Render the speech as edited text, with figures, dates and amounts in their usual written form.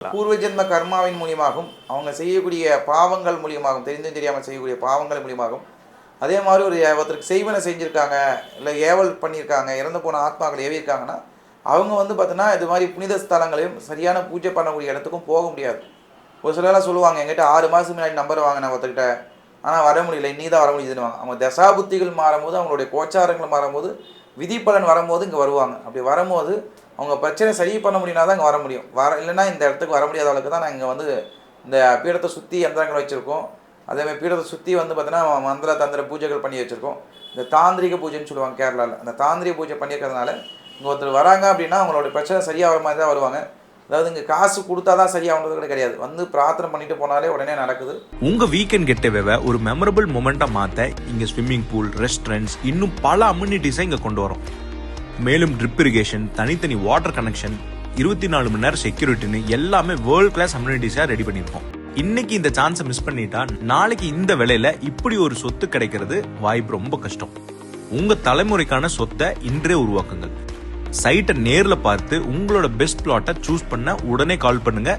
பூர்வ ஜென்ம கர்மாவின் மூலியமாகவும் அவங்க செய்யக்கூடிய பாவங்கள் மூலியமாகவும் தெரிந்தும் தெரியாமல் செய்யக்கூடிய பாவங்கள் மூலியமாகவும் அதே மாதிரி ஒருத்தருக்கு செய்வனை செஞ்சுருக்காங்க இல்லை ஏவல் பண்ணியிருக்காங்க இறந்து போன ஆத்மாக்கள் ஏவியிருக்காங்கன்னா அவங்க பார்த்தீங்கன்னா இது மாதிரி புனித ஸ்தலங்களையும் சரியான பூஜை பண்ணக்கூடிய இடத்துக்கும் போக முடியாது. ஒரு சிலர்லாம் சொல்லுவாங்க எங்கிட்ட 6 மாதத்துக்கு முன்னாடி நம்பர் வாங்கினேன் ஒருத்தர்கிட்ட, ஆனால் வர முடியல, இன்னி தான் வர முடியுதுன்னு. அவங்க தசாபுத்திகள் மாறும்போது அவங்களுடைய கோச்சாரங்கள் மாறும்போது விதிப்பலன் வரும்போது இங்கே வருவாங்க. அப்படி வரும்போது அவங்க பிரச்சனை சரி பண்ண முடியும்னா தான் இங்கே வர முடியும். இல்லைன்னா இந்த இடத்துக்கு வர முடியாத அளவுக்கு தான் நான் இங்கே இந்த பீடத்தை சுற்றி யந்திரங்கள் வச்சுருக்கோம். அதேமாதிரி பீடத்தை சுற்றி பார்த்தீங்கன்னா மந்திர தந்திர பூஜைகள் பண்ணி வச்சுருக்கோம். இந்த தாந்திரிக பூஜைன்னு சொல்லுவாங்க கேரளாவில். அந்த தாந்திரிக பூஜை பண்ணியிருக்கிறதுனால இங்கே ஒருத்தர் வராங்க அப்படின்னா அவங்களோட பிரச்சனை சரியாகிற மாதிரி தான் வருவாங்க. அதாவது இங்கே காசு கொடுத்தா தான் சரியாகிறது கிடையாது. பிரார்த்தனை பண்ணிட்டு போனாலே உடனே நடக்குது. உங்க வீக்கெண்ட் கெட்டவேவை ஒரு மெமரபிள் மொமெண்டா மாத்த இங்க ஸ்விம்மிங் பூல், ரெஸ்டாரண்ட்ஸ், இன்னும் பல அம்யூனிட்டிஸை இங்க கொண்டு வரோம். மேலும் ட்ரிப் இரிகேஷன், தனித்தனி வாட்டர் கனெக்ஷன், 24 மணி நேரம் செக்யூரிட்டின்னு எல்லாமே வேர்ல்ட் கிளாஸ் அம்யூனிட்டிஸா ரெடி பண்ணிருக்கோம். இன்னைக்கு இந்த சான்ஸை மிஸ் பண்ணிட்டா நாளைக்கு இந்த விலையில இப்படி ஒரு சொத்து கிடைக்கிறது வாய்ப்பு ரொம்ப கஷ்டம். உங்க தலைமுறைக்கான சொத்தை இன்றே உருவாக்குங்கள். சைட்டை நேர்ல பார்த்து உங்களோட பெஸ்ட் பிளாட்டை சூஸ் பண்ண உடனே கால் பண்ணுங்க.